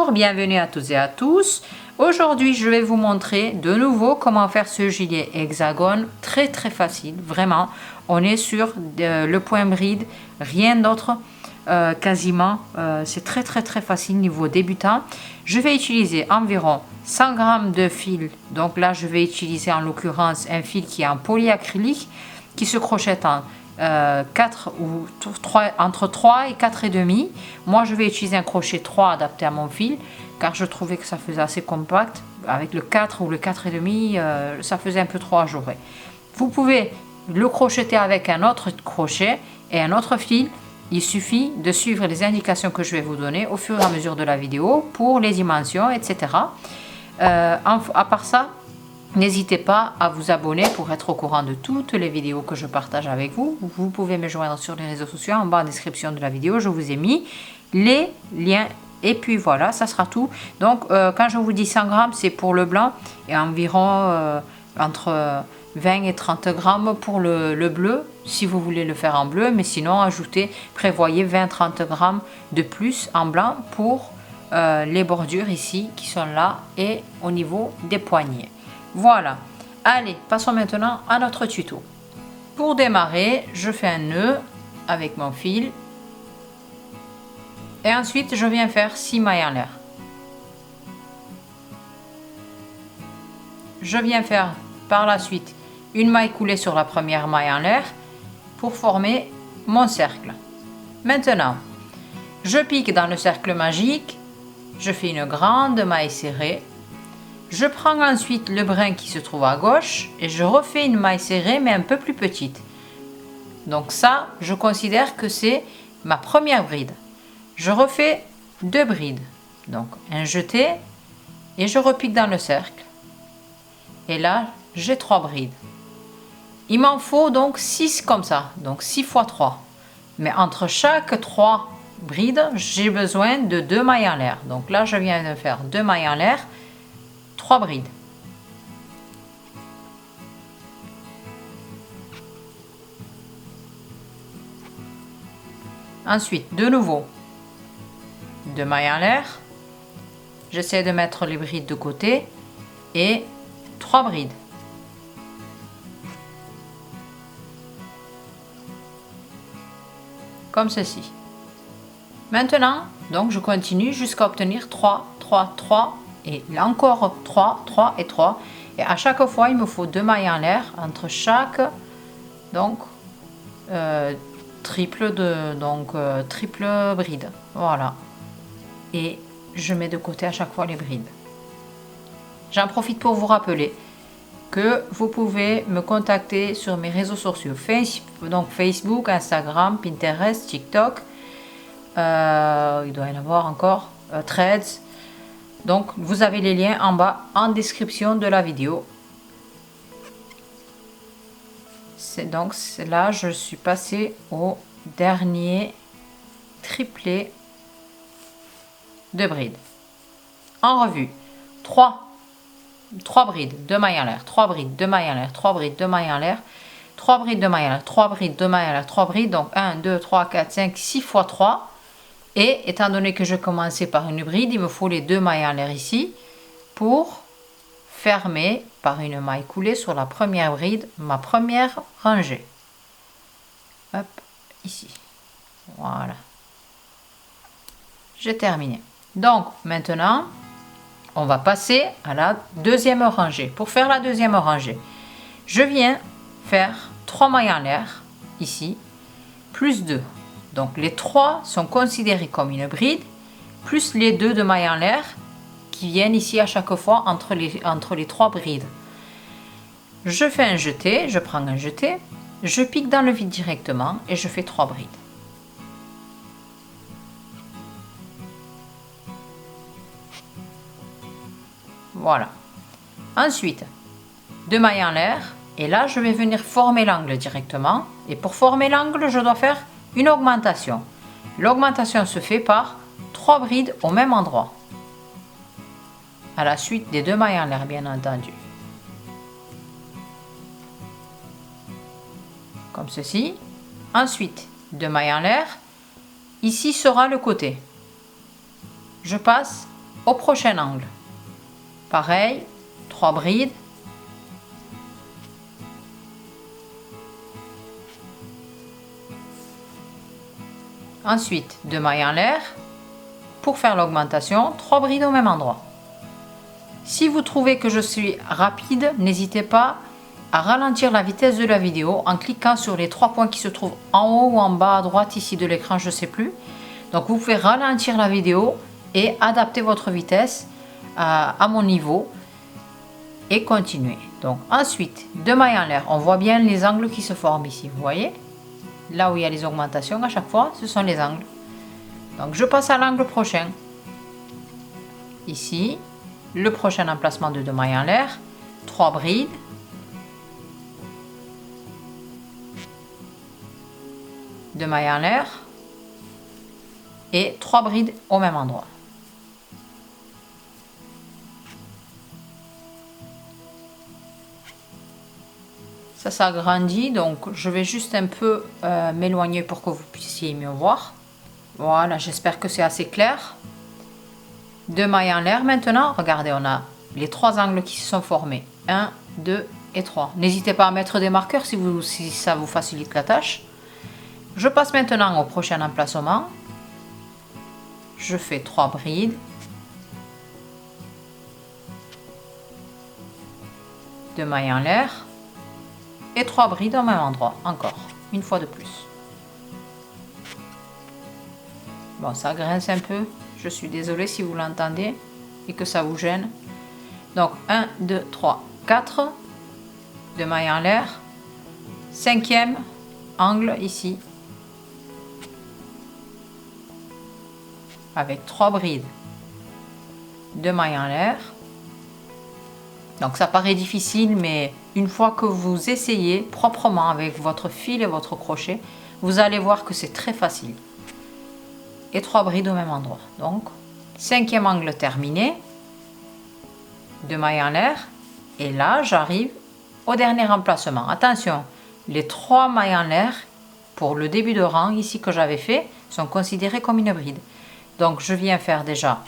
Bonjour, bienvenue à toutes et à tous. Aujourd'hui, je vais vous montrer de nouveau comment faire ce gilet hexagone. Très facile, vraiment. On est sur le point bride, rien d'autre quasiment. C'est très facile niveau débutant. Je vais utiliser environ 100 g de fil. Donc là, je vais utiliser en l'occurrence un fil qui est en polyacrylique qui se crochette en 4 ou 3, entre 3 et 4,5. Moi je vais utiliser un crochet 3 adapté à mon fil car je trouvais que ça faisait assez compact. Avec le 4 ou le 4,5 ça faisait un peu trop ajouré. Vous pouvez le crocheter avec un autre crochet et un autre fil. Il suffit de suivre les indications que je vais vous donner au fur et à mesure de la vidéo pour les dimensions, etc. À part ça, n'hésitez pas à vous abonner pour être au courant de toutes les vidéos que je partage avec vous. Vous pouvez me joindre sur les réseaux sociaux. En bas en description de la vidéo, je vous ai mis les liens. Et puis voilà, ça sera tout. Donc, quand je vous dis 100 g, c'est pour le blanc et environ entre 20 et 30 g pour le bleu, si vous voulez le faire en bleu. Mais sinon, prévoyez 20-30 g de plus en blanc pour les bordures ici qui sont là et au niveau des poignets. Voilà, allez, passons maintenant à notre tuto. Pour démarrer, je fais un nœud avec mon fil et ensuite je viens faire 6 mailles en l'air. Je viens faire par la suite une maille coulée sur la première maille en l'air pour former mon cercle. Maintenant, je pique dans le cercle magique, je fais une grande maille serrée. Je prends ensuite le brin qui se trouve à gauche et je refais une maille serrée mais un peu plus petite. Donc ça, je considère que c'est ma première bride. Je refais 2 brides. Donc un jeté et je repique dans le cercle. Et là, j'ai 3 brides. Il m'en faut donc 6 comme ça, donc 6 x 3. Mais entre chaque 3 brides, j'ai besoin de 2 mailles en l'air. Donc là, je viens de faire 2 mailles en l'air. 3 brides. Ensuite, de nouveau, 2 mailles en l'air. J'essaie de mettre les brides de côté et 3 brides. Comme ceci. Maintenant, donc je continue jusqu'à obtenir 3, 3, 3. Et là encore 3, 3 et 3. Et à chaque fois, il me faut 2 mailles en l'air entre chaque donc triple bride. Voilà. Et je mets de côté à chaque fois les brides. J'en profite pour vous rappeler que vous pouvez me contacter sur mes réseaux sociaux. Donc Facebook, Instagram, Pinterest, TikTok. Il doit y en avoir encore. Threads. Donc, vous avez les liens en bas en description de la vidéo. Donc, là, je suis passée au dernier triplet de brides. En revue, 3 brides, 2 mailles en l'air, 3 brides, 2 mailles en l'air, 3 brides, 2 mailles en l'air, 3 brides, 2 mailles en l'air, 3 brides, 2 mailles en l'air, 3 brides. Donc, 1, 2, 3, 4, 5, 6 x 3. Et étant donné que je commençais par une bride, il me faut les 2 mailles en l'air ici pour fermer par une maille coulée sur la première bride, ma première rangée. Hop, ici. Voilà. J'ai terminé. Donc maintenant, on va passer à la deuxième rangée. Pour faire la deuxième rangée, je viens faire 3 mailles en l'air ici, plus 2. Donc les 3 sont considérés comme une bride, plus les 2 de mailles en l'air qui viennent ici à chaque fois entre les 3 brides. Je fais un jeté, je prends un jeté, je pique dans le vide directement et je fais 3 brides. Voilà. Ensuite, 2 mailles en l'air et là je vais venir former l'angle directement. Et pour former l'angle, je dois faire une augmentation. L'augmentation se fait par 3 brides au même endroit. À la suite des 2 mailles en l'air, bien entendu. Comme ceci. Ensuite, 2 mailles en l'air. Ici sera le côté. Je passe au prochain angle. Pareil, 3 brides. Ensuite, 2 mailles en l'air. Pour faire l'augmentation, 3 brides au même endroit. Si vous trouvez que je suis rapide, n'hésitez pas à ralentir la vitesse de la vidéo en cliquant sur les 3 points qui se trouvent en haut ou en bas à droite ici de l'écran, je ne sais plus. Donc vous pouvez ralentir la vidéo et adapter votre vitesse à mon niveau et continuer. Donc ensuite, 2 mailles en l'air. On voit bien les angles qui se forment ici, vous voyez? Là où il y a les augmentations à chaque fois, ce sont les angles. Donc je passe à l'angle prochain. Ici, le prochain emplacement de 2 mailles en l'air, 3 brides. Deux mailles en l'air et 3 brides au même endroit. Ça s'agrandit, donc je vais juste un peu m'éloigner pour que vous puissiez mieux voir. Voilà, j'espère que c'est assez clair. 2 mailles en l'air maintenant. Regardez, on a les 3 angles qui se sont formés. 1, 2 et 3. N'hésitez pas à mettre des marqueurs si ça vous facilite la tâche. Je passe maintenant au prochain emplacement. Je fais 3 brides. Deux mailles en l'air. Et 3 brides au même endroit. Encore, une fois de plus. Bon, ça grince un peu. Je suis désolée si vous l'entendez et que ça vous gêne. Donc, 1, 2, 3, 4. Deux mailles en l'air. 5e angle ici. Avec 3 brides, 2 mailles en l'air. Donc ça paraît difficile, mais une fois que vous essayez proprement avec votre fil et votre crochet, vous allez voir que c'est très facile. Et 3 brides au même endroit. Donc 5e angle terminé, 2 mailles en l'air. Et là, j'arrive au dernier emplacement. Attention, les 3 mailles en l'air pour le début de rang ici que j'avais fait sont considérées comme une bride. Donc je viens faire déjà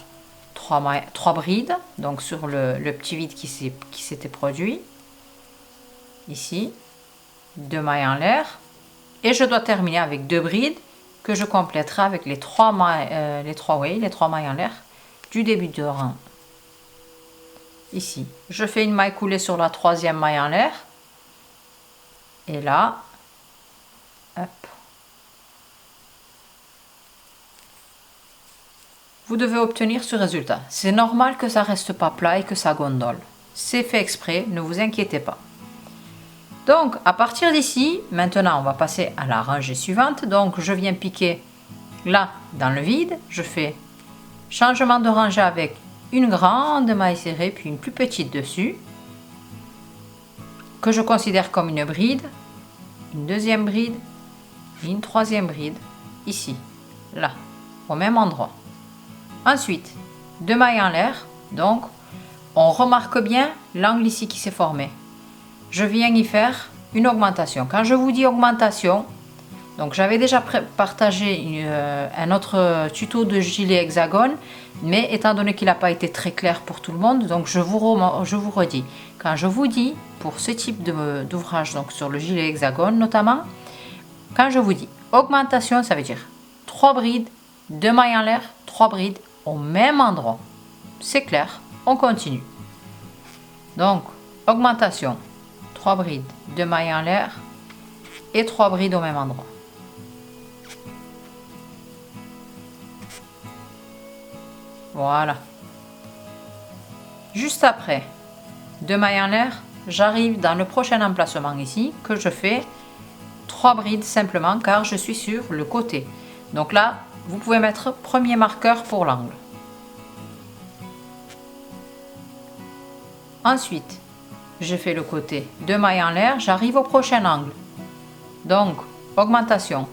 3 brides, donc sur le petit vide qui s'était produit. Ici, 2 mailles en l'air. Et je dois terminer avec 2 brides que je compléterai avec les 3 mailles en l'air du début de rang. Ici, je fais une maille coulée sur la 3e maille en l'air. Et là, hop. Vous devez obtenir ce résultat. C'est normal que ça reste pas plat et que ça gondole. C'est fait exprès, ne vous inquiétez pas. Donc, à partir d'ici, maintenant, on va passer à la rangée suivante. Donc, je viens piquer là, dans le vide. Je fais changement de rangée avec une grande maille serrée, puis une plus petite dessus, que je considère comme une bride, une deuxième bride et une troisième bride, ici, là, au même endroit. Ensuite, 2 mailles en l'air, donc on remarque bien l'angle ici qui s'est formé. Je viens y faire une augmentation. Quand je vous dis augmentation, donc j'avais déjà partagé un autre tuto de gilet hexagone, mais étant donné qu'il n'a pas été très clair pour tout le monde, donc je vous redis. Quand je vous dis, pour ce type d'ouvrage, donc sur le gilet hexagone notamment, quand je vous dis augmentation, ça veut dire 3 brides, 2 mailles en l'air, 3 brides au même endroit. C'est clair, on continue. Donc, augmentation, 3 brides, 2 mailles en l'air et 3 brides au même endroit. Voilà. Juste après, 2 mailles en l'air, j'arrive dans le prochain emplacement ici, que je fais 3 brides simplement car je suis sur le côté. Donc là, vous pouvez mettre premier marqueur pour l'angle. Ensuite, je fais le côté 2 mailles en l'air, j'arrive au prochain angle. Donc, augmentation.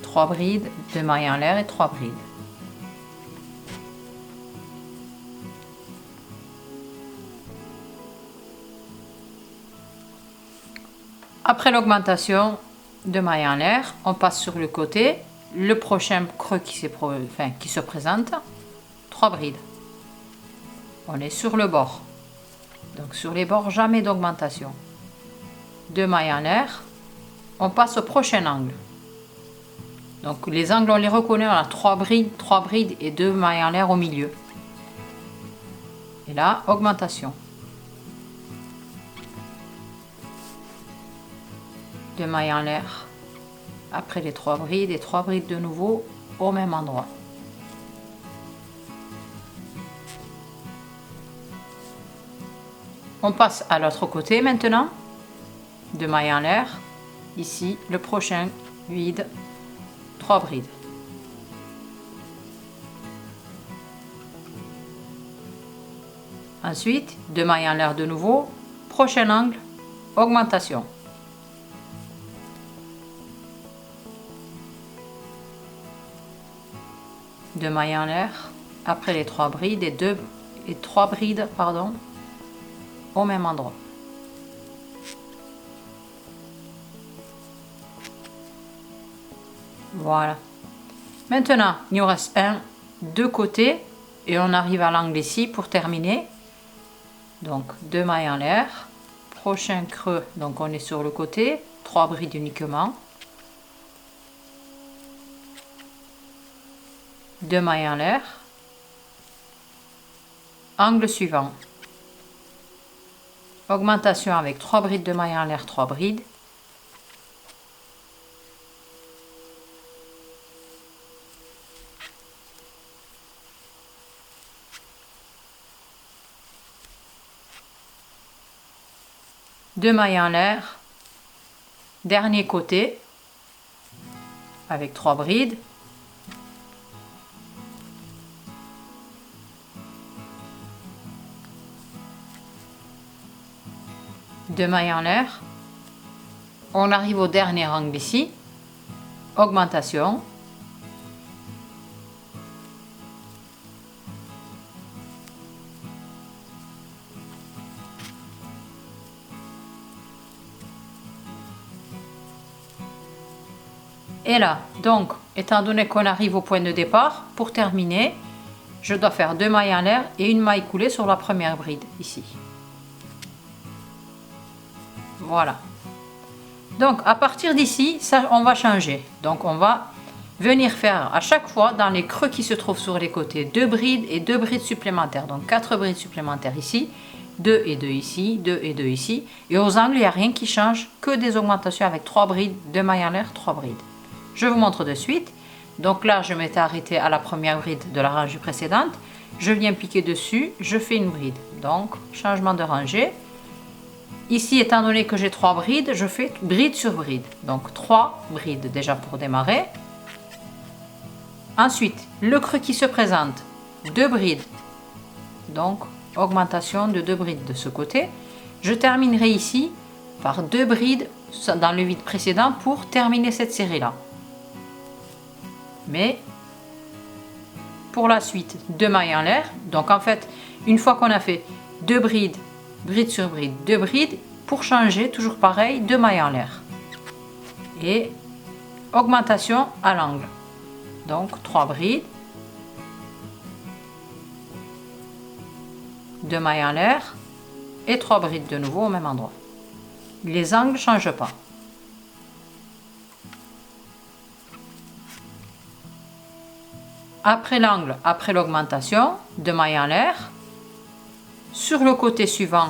Trois brides, 2 mailles en l'air et 3 brides. Après l'augmentation de mailles en l'air, on passe sur le côté, le prochain creux qui se présente, 3 brides. On est sur le bord, donc sur les bords jamais d'augmentation. 2 mailles en l'air, on passe au prochain angle. Donc les angles on les reconnaît, on a 3 brides et 2 mailles en l'air au milieu. Et là, augmentation. 2 mailles en l'air après les 3 brides et 3 brides de nouveau au même endroit. On passe à l'autre côté maintenant. 2 mailles en l'air. Ici, le prochain vide, 3 brides. Ensuite, 2 mailles en l'air de nouveau. Prochain angle, augmentation. Deux mailles en l'air après les 3 brides et 3 brides au même endroit. Voilà. Maintenant, il nous reste deux côtés et on arrive à l'angle ici pour terminer. Donc 2 mailles en l'air, prochain creux, donc on est sur le côté, 3 brides uniquement. 2 mailles en l'air, angle suivant, augmentation avec 3 brides de mailles en l'air, 3 brides, deux mailles en l'air, dernier côté avec 3 brides, deux mailles en l'air, on arrive au dernier angle ici, augmentation, et là, donc, étant donné qu'on arrive au point de départ, pour terminer, je dois faire 2 mailles en l'air et une maille coulée sur la première bride, ici. Voilà. Donc, à partir d'ici, ça, on va changer. Donc, on va venir faire à chaque fois, dans les creux qui se trouvent sur les côtés, 2 brides et 2 brides supplémentaires. Donc, 4 brides supplémentaires ici, 2 et 2 ici, 2 et 2 ici. Et aux angles, il n'y a rien qui change, que des augmentations avec 3 brides, 2 mailles en l'air, 3 brides. Je vous montre de suite. Donc là, je m'étais arrêtée à la première bride de la rangée précédente. Je viens piquer dessus, je fais une bride. Donc, changement de rangée. Ici, étant donné que j'ai 3 brides, je fais bride sur bride. Donc, 3 brides déjà pour démarrer. Ensuite, le creux qui se présente, 2 brides. Donc, augmentation de 2 brides de ce côté. Je terminerai ici par 2 brides dans le vide précédent pour terminer cette série-là. Mais pour la suite, 2 mailles en l'air. Donc en fait, une fois qu'on a fait 2 brides, bride sur bride, 2 brides, pour changer, toujours pareil, 2 mailles en l'air. Et augmentation à l'angle. Donc 3 brides, 2 mailles en l'air et 3 brides de nouveau au même endroit. Les angles ne changent pas. Après l'angle, après l'augmentation, 2 mailles en l'air. Sur le côté suivant,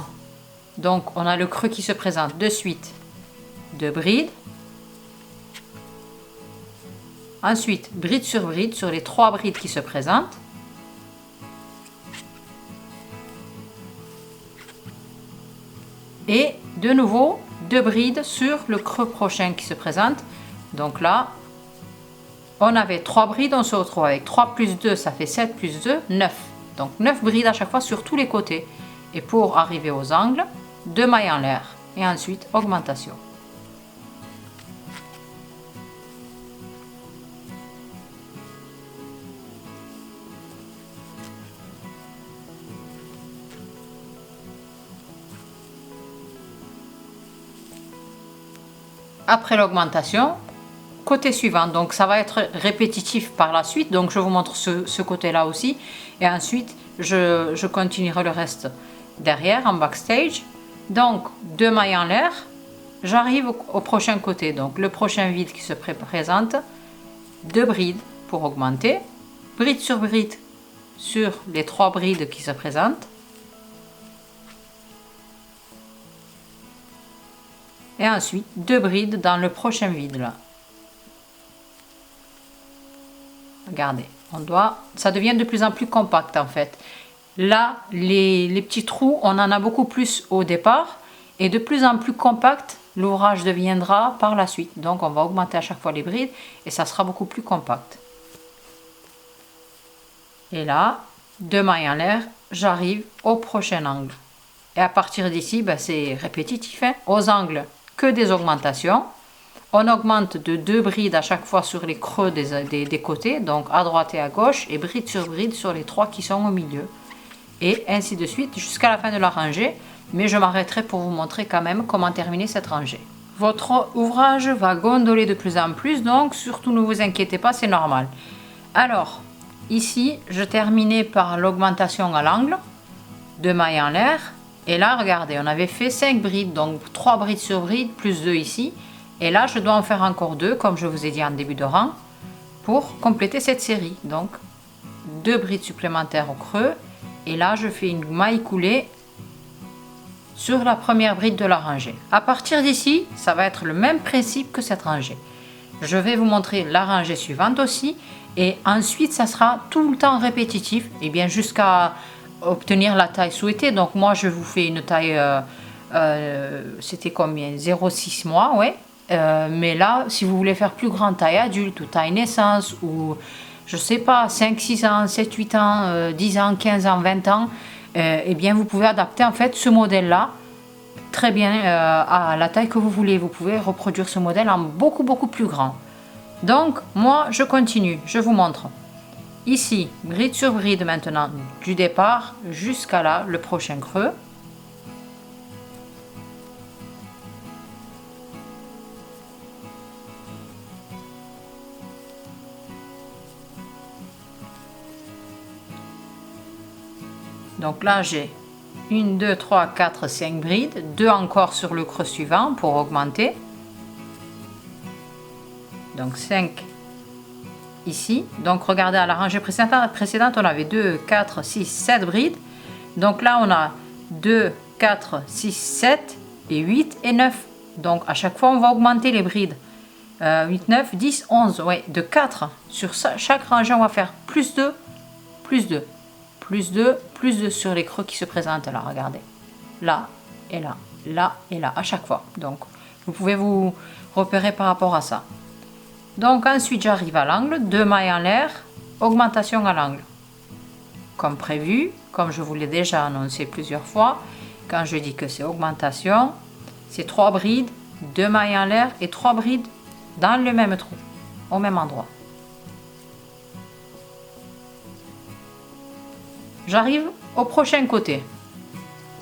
donc on a le creux qui se présente de suite, 2 brides. Ensuite, bride sur les 3 brides qui se présentent. Et de nouveau, 2 brides sur le creux prochain qui se présente. Donc là, on avait 3 brides, on se retrouve avec 3 plus 2, ça fait 7 plus 2, 9. Donc 9 brides à chaque fois sur tous les côtés. Et pour arriver aux angles, 2 mailles en l'air et ensuite augmentation. après l'augmentation, côté suivant. Donc ça va être répétitif par la suite, donc je vous montre ce côté là aussi, et ensuite je continuerai le reste derrière en backstage. Donc 2 mailles en l'air, j'arrive au prochain côté, donc le prochain vide qui se présente, 2 brides pour augmenter, bride sur les 3 brides qui se présentent, et ensuite 2 brides dans le prochain vide là. Regardez, ça devient de plus en plus compact en fait. Là, les petits trous, on en a beaucoup plus au départ, et de plus en plus compact l'ouvrage deviendra par la suite. Donc on va augmenter à chaque fois les brides et ça sera beaucoup plus compact. Et là, 2 mailles en l'air, j'arrive au prochain angle. Et à partir d'ici, c'est répétitif, hein. Aux angles, que des augmentations. On augmente de 2 brides à chaque fois sur les creux des côtés, donc à droite et à gauche, et bride sur les 3 qui sont au milieu. Et ainsi de suite jusqu'à la fin de la rangée, mais je m'arrêterai pour vous montrer quand même comment terminer cette rangée. Votre ouvrage va gondoler de plus en plus, donc surtout ne vous inquiétez pas, c'est normal. Alors, ici, je terminais par l'augmentation à l'angle, 2 mailles en l'air, et là, regardez, on avait fait 5 brides, donc 3 brides sur bride, plus 2 ici, et là, je dois en faire encore 2, comme je vous ai dit en début de rang, pour compléter cette série. Donc, 2 brides supplémentaires au creux, et là, je fais une maille coulée sur la première bride de la rangée. À partir d'ici, ça va être le même principe que cette rangée. Je vais vous montrer la rangée suivante aussi, et ensuite, ça sera tout le temps répétitif, et bien jusqu'à obtenir la taille souhaitée. Donc, moi, je vous fais une taille, c'était combien? 0,6 mois, ouais. Mais là, si vous voulez faire plus grande, taille adulte ou taille naissance, ou je sais pas, 5, 6 ans, 7, 8 ans, 10 ans, 15 ans, 20 ans, eh bien vous pouvez adapter en fait ce modèle là très bien à la taille que vous voulez. Vous pouvez reproduire ce modèle en beaucoup plus grand. Donc moi je continue, je vous montre ici bride sur bride maintenant du départ jusqu'à là le prochain creux. Donc là, j'ai 1, 2, 3, 4, 5 brides, 2 encore sur le creux suivant pour augmenter. Donc 5 ici. Donc regardez, à la rangée précédente, on avait 2, 4, 6, 7 brides. Donc là, on a 2, 4, 6, 7 et 8 et 9. Donc à chaque fois, on va augmenter les brides. 8, 9, 10, 11. Ouais, de 4. Sur chaque rangée, on va faire plus 2, plus 2. Plus 2, plus 2 sur les creux qui se présentent là, regardez. Là et là, là et là, à chaque fois. Donc, vous pouvez vous repérer par rapport à ça. Donc, ensuite, j'arrive à l'angle, 2 mailles en l'air, augmentation à l'angle. Comme prévu, comme je vous l'ai déjà annoncé plusieurs fois, quand je dis que c'est augmentation, c'est 3 brides, 2 mailles en l'air et 3 brides dans le même trou, au même endroit. J'arrive au prochain côté.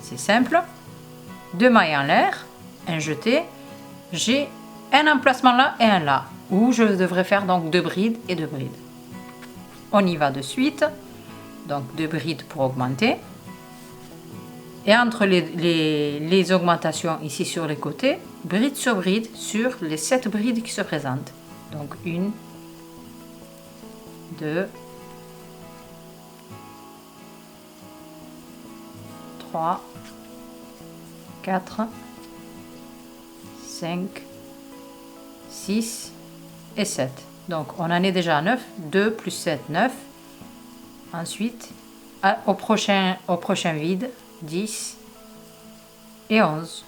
C'est simple. 2 mailles en l'air, un jeté. J'ai un emplacement là et un là, où je devrais faire donc 2 brides et 2 brides. On y va de suite. Donc 2 brides pour augmenter. Et entre les augmentations ici sur les côtés, bride sur bride sur les 7 brides qui se présentent. Donc 1, 2, 3, 4, 5, 6 et 7. Donc on en est déjà à 9. 2 plus 7, 9. Ensuite, au prochain vide, 10 et 11.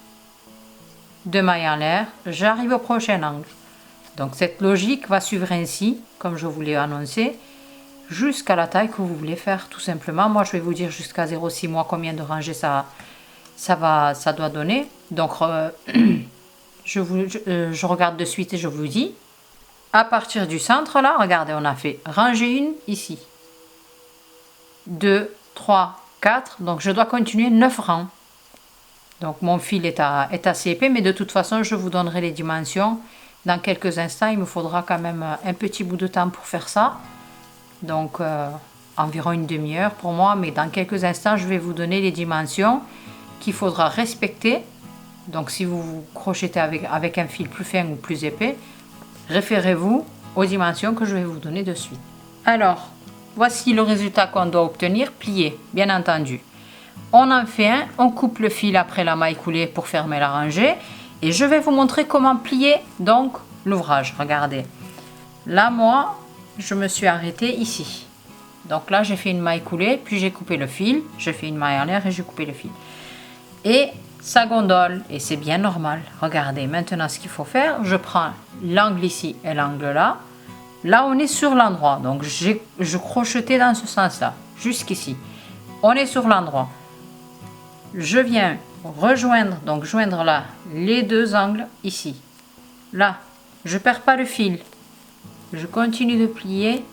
2 mailles en l'air, j'arrive au prochain angle. Donc cette logique va suivre ainsi, comme je vous l'ai annoncé, jusqu'à la taille que vous voulez faire tout simplement. Moi je vais vous dire jusqu'à 0,6 mois combien de rangées ça doit donner. Donc je regarde de suite et je vous dis. À partir du centre là, regardez, on a fait rangée 1 ici. 2, 3, 4. Donc je dois continuer 9 rangs. Donc mon fil est assez épais, mais de toute façon je vous donnerai les dimensions Dans quelques instants, il me faudra quand même un petit bout de temps pour faire ça. Donc environ une demi-heure pour moi, mais dans quelques instants, je vais vous donner les dimensions qu'il faudra respecter. Donc si vous crochetez avec un fil plus fin ou plus épais, référez-vous aux dimensions que je vais vous donner de suite. Alors, voici le résultat qu'on doit obtenir, plié, bien entendu. On en fait un, on coupe le fil après la maille coulée pour fermer la rangée. Et je vais vous montrer comment plier donc l'ouvrage. Regardez. Là, moi, je me suis arrêtée ici. Donc là, j'ai fait une maille coulée, puis j'ai coupé le fil. J'ai fait une maille en l'air et j'ai coupé le fil. Et ça gondole, et c'est bien normal. Regardez, maintenant, ce qu'il faut faire, je prends l'angle ici et l'angle là. Là, on est sur l'endroit. Donc, je crochetais dans ce sens-là, jusqu'ici. On est sur l'endroit. Je viens rejoindre, donc joindre là les deux angles ici. Là, je perds pas le fil. Je continue de plier.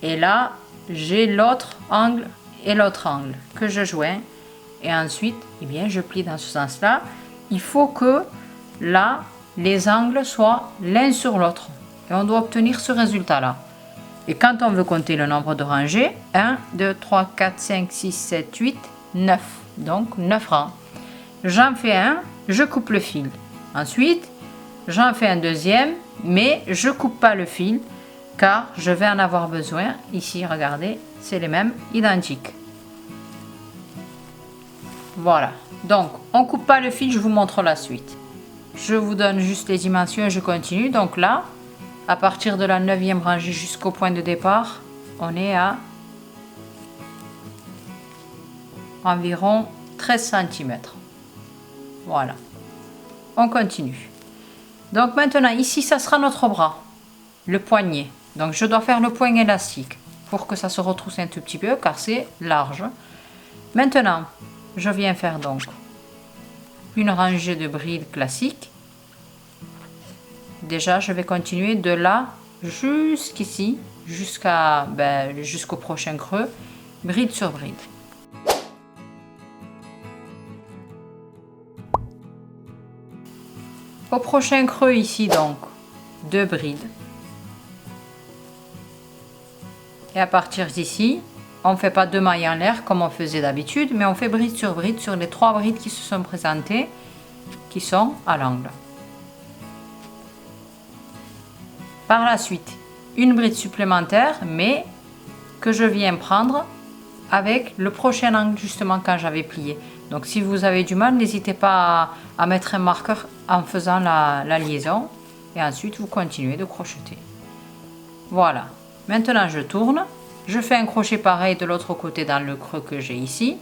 Et là, j'ai l'autre angle et l'autre angle que je joins. Et ensuite, eh bien, je plie dans ce sens-là. Il faut que là, les angles soient l'un sur l'autre. Et on doit obtenir ce résultat-là. Et quand on veut compter le nombre de rangées, 1, 2, 3, 4, 5, 6, 7, 8, 9. Donc 9 rangs. J'en fais un, je coupe le fil. Ensuite, j'en fais un deuxième, mais je coupe pas le fil car je vais en avoir besoin. Ici, regardez, c'est les mêmes, identiques. Voilà. Donc, on coupe pas le fil, je vous montre la suite. Je vous donne juste les dimensions et je continue. Donc là, à partir de la 9e rangée jusqu'au point de départ, on est à environ 13 cm. Voilà. On continue. Donc maintenant, ici, ça sera notre bras, le poignet. Donc je dois faire le point élastique pour que ça se retrousse un tout petit peu car c'est large. Maintenant, je viens faire donc une rangée de brides classiques. Déjà, je vais continuer de là jusqu'ici, jusqu'au prochain creux, bride sur bride. Au prochain creux ici donc, 2 brides. Et à partir d'ici, on ne fait pas 2 mailles en l'air comme on faisait d'habitude, mais on fait bride sur les 3 brides qui se sont présentées, qui sont à l'angle. Par la suite, une bride supplémentaire, mais que je viens prendre avec le prochain angle justement quand j'avais plié. Donc si vous avez du mal, n'hésitez pas à mettre un marqueur en faisant la liaison et ensuite vous continuez de crocheter. Voilà, maintenant je tourne, je fais un crochet pareil de l'autre côté dans le creux que j'ai ici.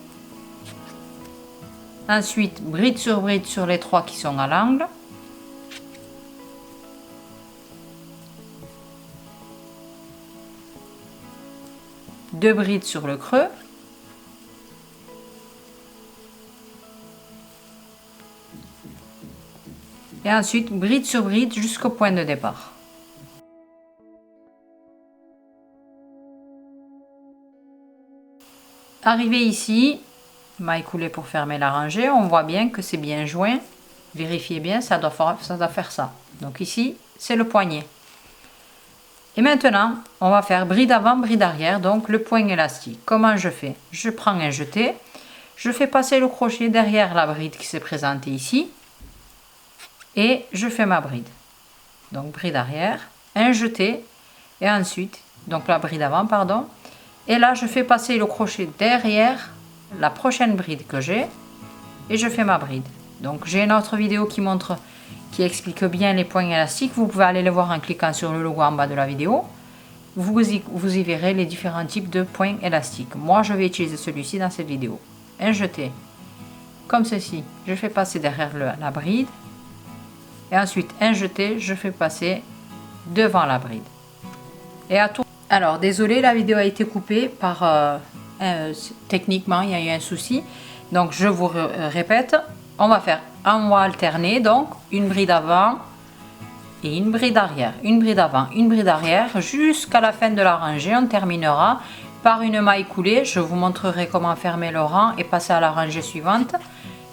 Ensuite, bride sur les 3 qui sont à l'angle. Deux brides sur le creux. Et ensuite, bride sur bride jusqu'au point de départ. Arrivé ici, maille coulée pour fermer la rangée, on voit bien que c'est bien joint. Vérifiez bien, ça doit faire ça. Donc ici, c'est le poignet. Et maintenant, on va faire bride avant, bride arrière, donc le point élastique. Comment je fais? Je prends un jeté, je fais passer le crochet derrière la bride qui s'est présentée ici, et je fais ma bride. Donc bride arrière, un jeté, et ensuite, donc la bride avant, pardon, et là je fais passer le crochet derrière la prochaine bride que j'ai, et je fais ma bride. Donc j'ai une autre vidéo qui explique bien les points élastiques. Vous pouvez aller le voir en cliquant sur le logo en bas de la vidéo. Vous y verrez les différents types de points élastiques. Moi, je vais utiliser celui-ci dans cette vidéo. Un jeté, comme ceci. Je fais passer derrière la bride. Et ensuite, un jeté, je fais passer devant la bride. Et à tour. Alors, désolé, la vidéo a été coupée par... techniquement, il y a eu un souci. Donc, je vous répète. On va alterner donc une bride avant et une bride arrière, une bride avant, une bride arrière jusqu'à la fin de la rangée. On terminera par une maille coulée. Je vous montrerai comment fermer le rang et passer à la rangée suivante.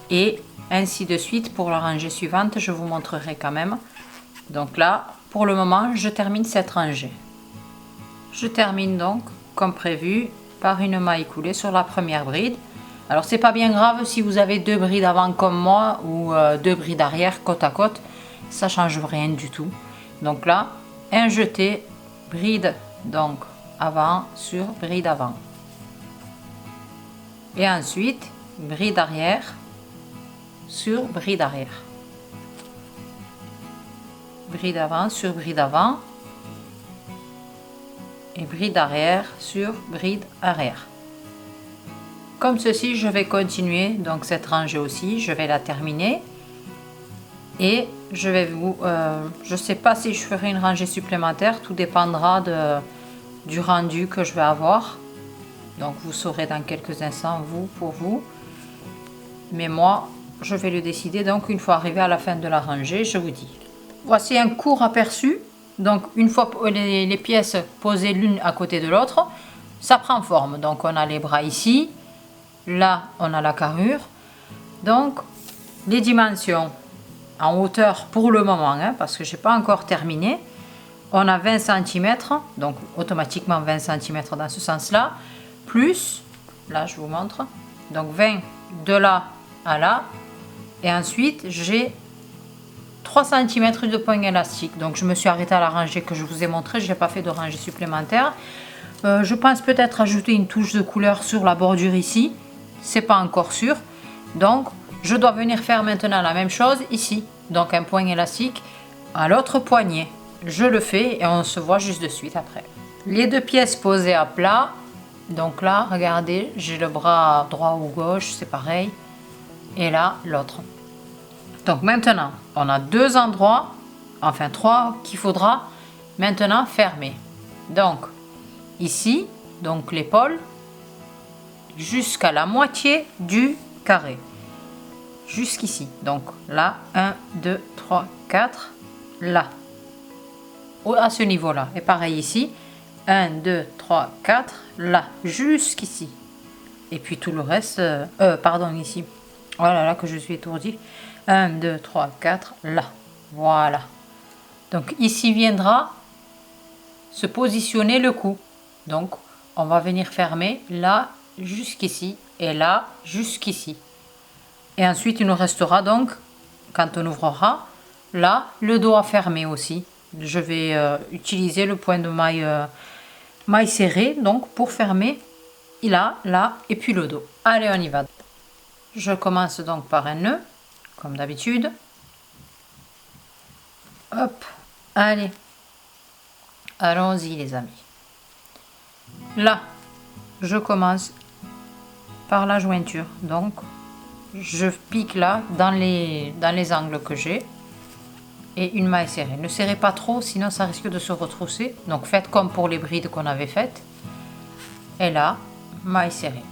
Et ainsi de suite pour la rangée suivante, je vous montrerai quand même. Donc là, pour le moment, je termine cette rangée. Je termine donc, comme prévu, par une maille coulée sur la première bride. Alors c'est pas bien grave si vous avez 2 brides avant comme moi ou 2 brides arrière côte à côte, ça change rien du tout. Donc là, un jeté, bride donc avant sur bride avant. Et ensuite, bride arrière sur bride arrière. Bride avant sur bride avant. Et bride arrière sur bride arrière. Comme ceci, je vais continuer donc cette rangée aussi, je vais la terminer et je vais vous, je sais pas si je ferai une rangée supplémentaire, tout dépendra du rendu que je vais avoir. Donc vous saurez dans quelques instants pour vous, mais moi je vais le décider donc une fois arrivé à la fin de la rangée, je vous dis. Voici un court aperçu. Donc une fois les pièces posées l'une à côté de l'autre, ça prend forme. Donc on a les bras ici. Là, on a la carrure. Donc, les dimensions en hauteur pour le moment, hein, parce que je n'ai pas encore terminé. On a 20 cm, donc automatiquement 20 cm dans ce sens-là. Plus, là je vous montre, donc 20 de là à là. Et ensuite, j'ai 3 cm de point élastique. Donc, je me suis arrêtée à la rangée que je vous ai montré. Je n'ai pas fait de rangée supplémentaire. Je pense peut-être ajouter une touche de couleur sur la bordure ici. C'est pas encore sûr, donc je dois venir faire maintenant la même chose ici, donc un point élastique à l'autre poignet. Je le fais et on se voit juste de suite après. Les 2 pièces posées à plat, donc là regardez, j'ai le bras droit ou gauche, c'est pareil, et là l'autre. Donc maintenant on a 2 endroits, enfin 3 qu'il faudra maintenant fermer. Donc ici, donc l'épaule, jusqu'à la moitié du carré, jusqu'ici. Donc là, 1, 2, 3, 4, là, à ce niveau-là. Et pareil ici, 1, 2, 3, 4, là, jusqu'ici. Et puis tout le reste, pardon, ici. Voilà, là que je suis étourdie. 1, 2, 3, 4, là. Voilà. Donc ici viendra se positionner le cou. Donc on va venir fermer là jusqu'ici et là jusqu'ici. Et ensuite il nous restera donc, quand on ouvrira, là le dos à fermer aussi. Je vais utiliser le point de maille, maille serrée donc pour fermer là, là et puis le dos. Allez, on y va. Je commence donc par un nœud, comme d'habitude. Hop, allez. Allons-y les amis. Là, je commence par la jointure. Donc, je pique là dans les angles que j'ai et une maille serrée. Ne serrez pas trop, sinon ça risque de se retrousser. Donc, faites comme pour les brides qu'on avait faites. Et là, maille serrée.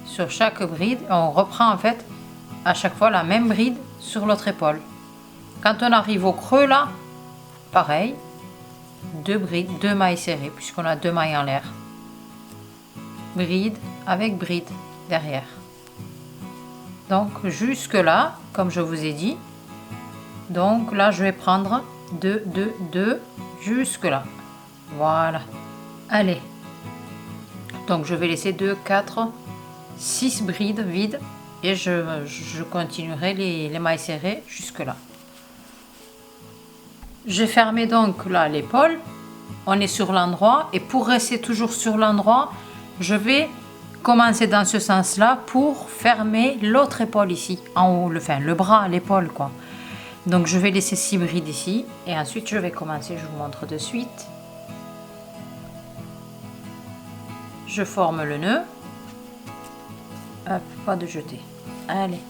Sur chaque bride, on reprend en fait à chaque fois la même bride sur l'autre épaule. Quand on arrive au creux là, pareil, 2 brides, 2 mailles serrées, puisqu'on a 2 mailles en l'air. Bride avec bride derrière. Donc jusque là, comme je vous ai dit, donc là je vais prendre 2, 2, 2, jusque là. Voilà. Allez. Donc je vais laisser 2, 4, 6 brides vides et je continuerai les mailles serrées jusque là. J'ai fermé donc là l'épaule, on est sur l'endroit et pour rester toujours sur l'endroit, je vais commencer dans ce sens là pour fermer l'autre épaule ici, en haut, le bras, l'épaule quoi. Donc je vais laisser 6 brides ici et ensuite je vais commencer, je vous montre de suite. Je forme le nœud, hop, pas de jeter, allez.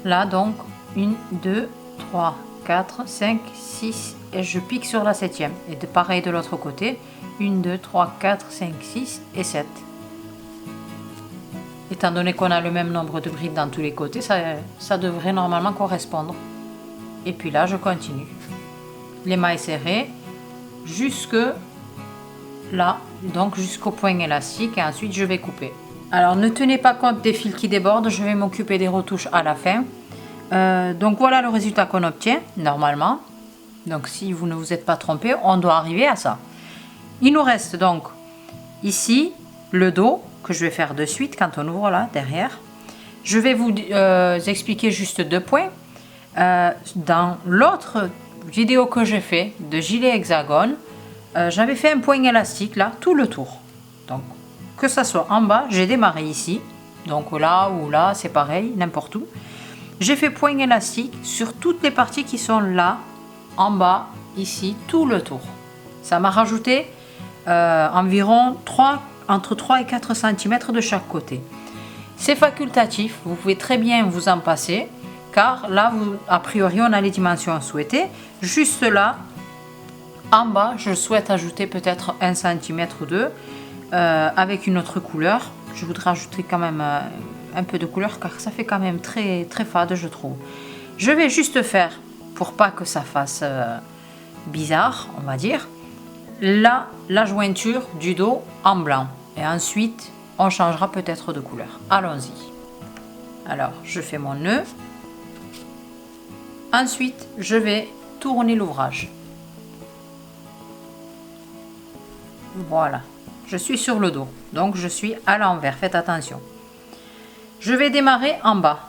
Là donc 1, 2, 3, 4, 5, 6 et je pique sur la 7e. Et de pareil de l'autre côté. 1, 2, 3, 4, 5, 6 et 7. Étant donné qu'on a le même nombre de brides dans tous les côtés, ça devrait normalement correspondre. Et puis là, je continue. Les mailles serrées jusque là, donc jusqu'au point élastique et ensuite je vais couper. Alors ne tenez pas compte des fils qui débordent, je vais m'occuper des retouches à la fin. Donc voilà le résultat qu'on obtient normalement. Donc si vous ne vous êtes pas trompé, on doit arriver à ça. Il nous reste donc ici le dos que je vais faire de suite quand on ouvre là derrière. Je vais vous expliquer juste 2 points. Dans l'autre vidéo que j'ai fait de gilet hexagone, j'avais fait un point élastique là tout le tour. Donc que ça soit en bas, j'ai démarré ici, donc là ou là c'est pareil, n'importe où. J'ai fait point élastique sur toutes les parties qui sont là, en bas, ici, tout le tour. Ça m'a rajouté environ entre 3 et 4 cm de chaque côté. C'est facultatif, vous pouvez très bien vous en passer, car là, a priori, on a les dimensions souhaitées. Juste là, en bas, je souhaite ajouter peut-être 1 cm ou 2 avec une autre couleur. Je voudrais ajouter quand même un peu de couleur, car ça fait quand même très, très fade, je trouve. Je vais juste faire, pour pas que ça fasse bizarre, on va dire, là, la jointure du dos en blanc. Et ensuite, on changera peut-être de couleur. Allons-y. Alors, je fais mon nœud. Ensuite, je vais tourner l'ouvrage. Voilà. Je suis sur le dos. Donc, je suis à l'envers. Faites attention. Je vais démarrer en bas.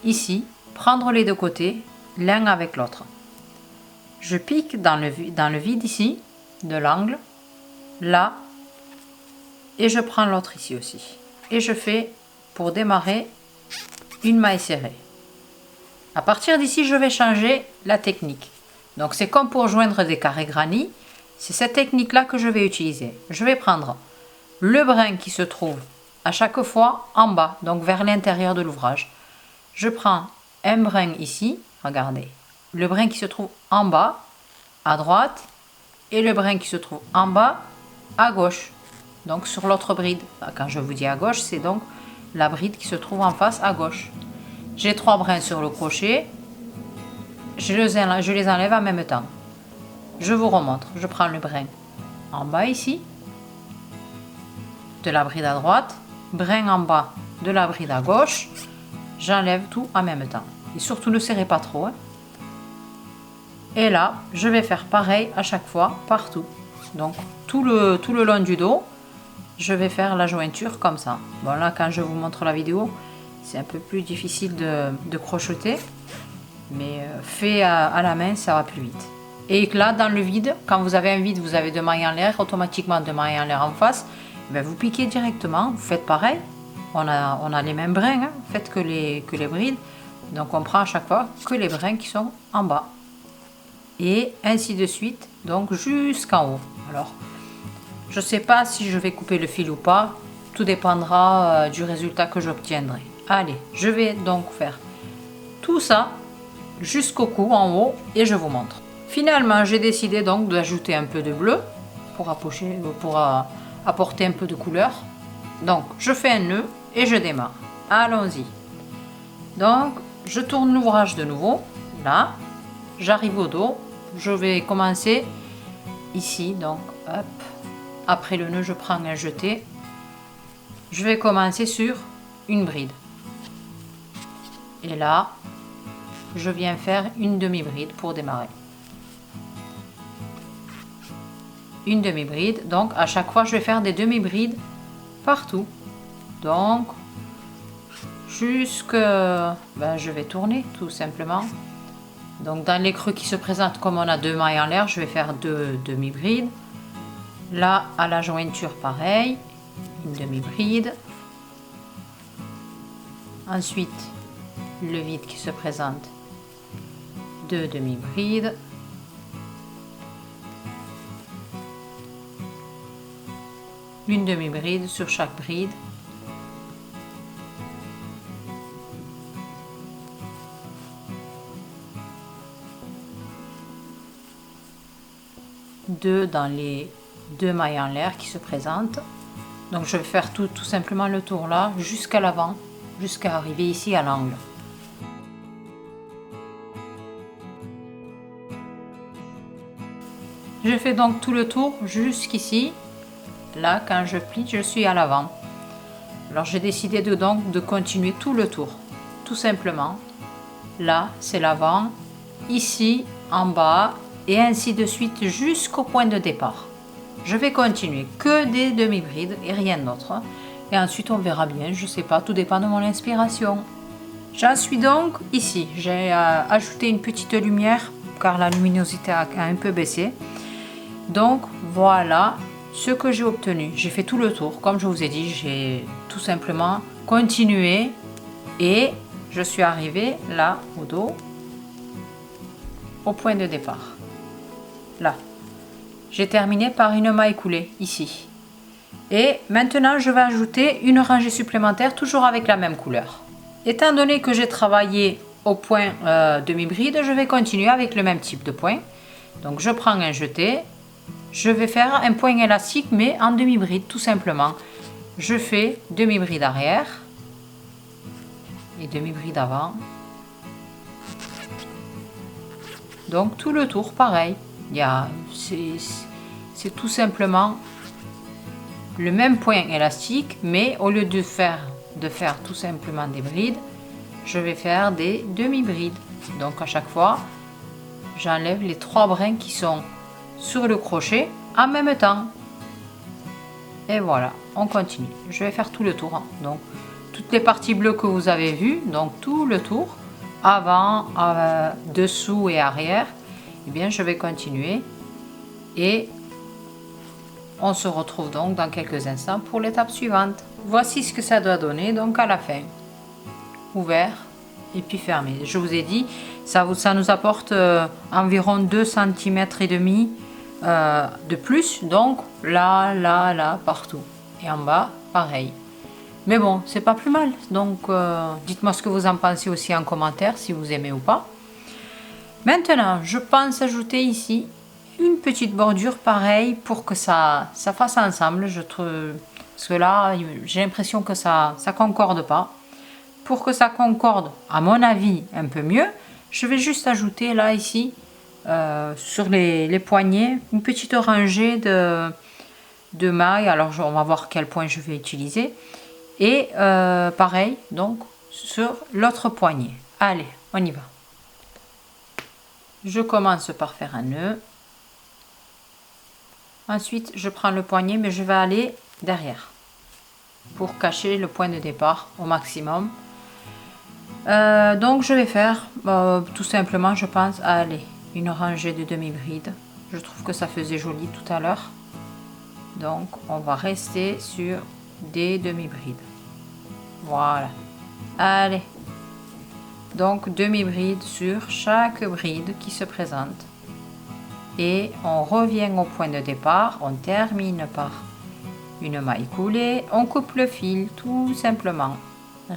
Ici, prendre les deux côtés, l'un avec l'autre. Je pique dans le vide ici, de l'angle, là, et je prends l'autre ici aussi. Et je fais, pour démarrer, une maille serrée. À partir d'ici, je vais changer la technique. Donc c'est comme pour joindre des carrés granit, c'est cette technique-là que je vais utiliser. Je vais prendre le brin qui se trouve à chaque fois en bas, donc vers l'intérieur de l'ouvrage. Je prends un brin ici, regardez, le brin qui se trouve en bas, à droite, et le brin qui se trouve en bas, à gauche, donc sur l'autre bride. Quand je vous dis à gauche, c'est donc la bride qui se trouve en face à gauche. J'ai 3 brins sur le crochet, je les enlève en même temps. Je vous remontre, je prends le brin en bas ici, de la bride à droite, brin en bas de la bride à gauche, j'enlève tout en même temps. Et surtout ne serrez pas trop. Et là, je vais faire pareil à chaque fois, partout. Donc tout le long du dos, je vais faire la jointure comme ça. Bon là, quand je vous montre la vidéo, c'est un peu plus difficile de crocheter, mais fait à la main, ça va plus vite. Et là, dans le vide, quand vous avez un vide, vous avez 2 mailles en l'air, automatiquement 2 mailles en l'air en face, ben vous piquez directement, vous faites pareil. On a les mêmes brins, hein, faites que les brides. Donc on prend à chaque fois que les brins qui sont en bas. Et ainsi de suite, donc jusqu'en haut. Alors, je ne sais pas si je vais couper le fil ou pas, tout dépendra du résultat que j'obtiendrai. Allez, je vais donc faire tout ça jusqu'au cou en haut et je vous montre. Finalement, j'ai décidé donc d'ajouter un peu de bleu pour apporter un peu de couleur. Donc, je fais un nœud et je démarre. Allons-y. Donc, je tourne l'ouvrage de nouveau. Là, j'arrive au dos. Je vais commencer ici. Donc, hop. Après le nœud, je prends un jeté. Je vais commencer sur une bride. Et là, je viens faire une demi-bride pour démarrer. Une demi-bride. Donc, à chaque fois, je vais faire des demi-brides partout. Donc, jusque... je vais tourner tout simplement. Donc, dans les creux qui se présentent, comme on a 2 mailles en l'air, je vais faire 2 demi-brides. Là, à la jointure, pareil. Une demi-bride. Ensuite, le vide qui se présente, 2 demi-brides. Une demi-bride sur chaque bride. Deux dans les 2 mailles en l'air qui se présentent. Donc je vais faire tout simplement le tour là jusqu'à l'avant, jusqu'à arriver ici à l'angle. Je fais donc tout le tour jusqu'ici. Là, quand je plie, je suis à l'avant. Alors j'ai décidé donc de continuer tout le tour, tout simplement. Là, c'est l'avant, ici, en bas, et ainsi de suite jusqu'au point de départ. Je vais continuer que des demi-brides et rien d'autre. Et ensuite, on verra bien, je sais pas, tout dépend de mon inspiration. J'en suis donc ici. J'ai ajouté une petite lumière car la luminosité a un peu baissé. Donc voilà ce que j'ai obtenu. J'ai fait tout le tour. Comme je vous ai dit, j'ai tout simplement continué et je suis arrivée là au dos, au point de départ. Là. J'ai terminé par une maille coulée ici. Et maintenant, je vais ajouter une rangée supplémentaire, toujours avec la même couleur. Étant donné que j'ai travaillé au point demi-bride, je vais continuer avec le même type de point. Donc, je prends un jeté. Je vais faire un point élastique, mais en demi-bride, tout simplement. Je fais demi-bride arrière et demi-bride avant. Donc, tout le tour, pareil. C'est tout simplement le même point élastique, mais au lieu de faire tout simplement des brides, je vais faire des demi-brides. Donc à chaque fois, j'enlève les 3 brins qui sont sur le crochet en même temps. Et voilà, on continue. Je vais faire tout le tour. Donc toutes les parties bleues que vous avez vues, donc tout le tour, avant, dessous et arrière, eh bien je vais continuer. Et on se retrouve donc dans quelques instants pour l'étape suivante. Voici ce que ça doit donner donc à la fin. Ouvert et puis fermé. Je vous ai dit, ça nous apporte environ 2 cm et demi de plus. Donc là, partout. Et en bas, pareil. Mais bon, c'est pas plus mal. Donc dites-moi ce que vous en pensez aussi en commentaire, si vous aimez ou pas. Maintenant, je pense ajouter ici une petite bordure pareille pour que ça fasse ensemble. Je trouve, parce que là, j'ai l'impression que ça concorde pas. Pour que ça concorde, à mon avis, un peu mieux, je vais juste ajouter là, ici, sur les poignets, une petite rangée de mailles. Alors, on va voir quel point je vais utiliser. Et pareil, donc, sur l'autre poignet. Allez, on y va. Je commence par faire un nœud. Ensuite, je prends le poignet, mais je vais aller derrière pour cacher le point de départ au maximum. Donc, je vais faire tout simplement, je pense, allez, une rangée de demi-brides. Je trouve que ça faisait joli tout à l'heure. Donc, on va rester sur des demi-brides. Voilà. Allez. Donc, demi-bride sur chaque bride qui se présente. Et on revient au point de départ, on termine par une maille coulée, on coupe le fil tout simplement,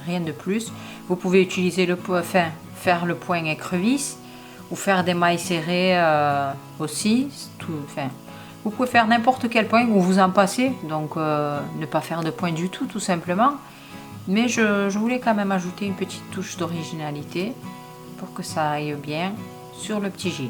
rien de plus. Vous pouvez utiliser faire le point écrevisse ou faire des mailles serrées aussi. Vous pouvez faire n'importe quel point où vous en passez, donc ne pas faire de point du tout simplement. Mais je voulais quand même ajouter une petite touche d'originalité pour que ça aille bien sur le petit gilet.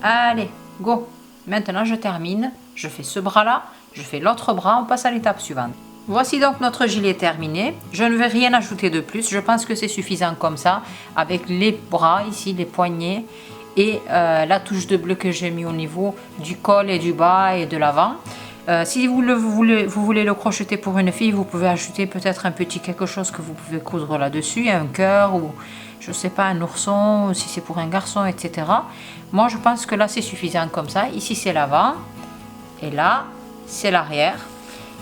Allez, go! Maintenant, je termine. Je fais ce bras-là, je fais l'autre bras, on passe à l'étape suivante. Voici donc notre gilet terminé. Je ne vais rien ajouter de plus. Je pense que c'est suffisant comme ça, avec les bras ici, les poignets et la touche de bleu que j'ai mis au niveau du col et du bas et de l'avant. Si vous voulez le crocheter pour une fille, vous pouvez ajouter peut-être un petit quelque chose que vous pouvez coudre là-dessus, un cœur ou je sais pas, un ourson, si c'est pour un garçon, etc. Moi, je pense que là, c'est suffisant comme ça. Ici, c'est l'avant et là, c'est l'arrière.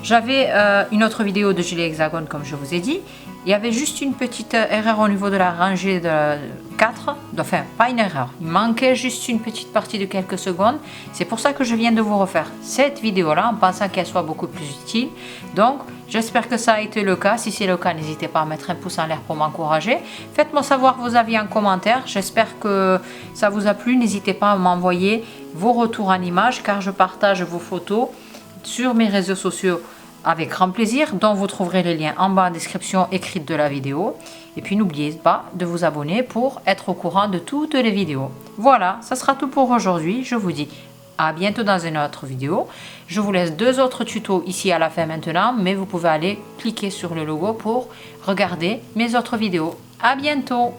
J'avais une autre vidéo de gilet hexagone, comme je vous ai dit. Il y avait juste une petite erreur au niveau de la rangée de 4. Enfin, pas une erreur. Il manquait juste une petite partie de quelques secondes. C'est pour ça que je viens de vous refaire cette vidéo-là en pensant qu'elle soit beaucoup plus utile. Donc, j'espère que ça a été le cas. Si c'est le cas, n'hésitez pas à mettre un pouce en l'air pour m'encourager. Faites-moi savoir vos avis en commentaire. J'espère que ça vous a plu. N'hésitez pas à m'envoyer vos retours en images car je partage vos photos sur mes réseaux sociaux avec grand plaisir, dont vous trouverez les liens en bas en description écrite de la vidéo. Et puis n'oubliez pas de vous abonner pour être au courant de toutes les vidéos. Voilà, ça sera tout pour aujourd'hui. Je vous dis À bientôt dans une autre vidéo. Je vous laisse 2 autres tutos ici à la fin maintenant, mais vous pouvez aller cliquer sur le logo pour regarder mes autres vidéos. À bientôt!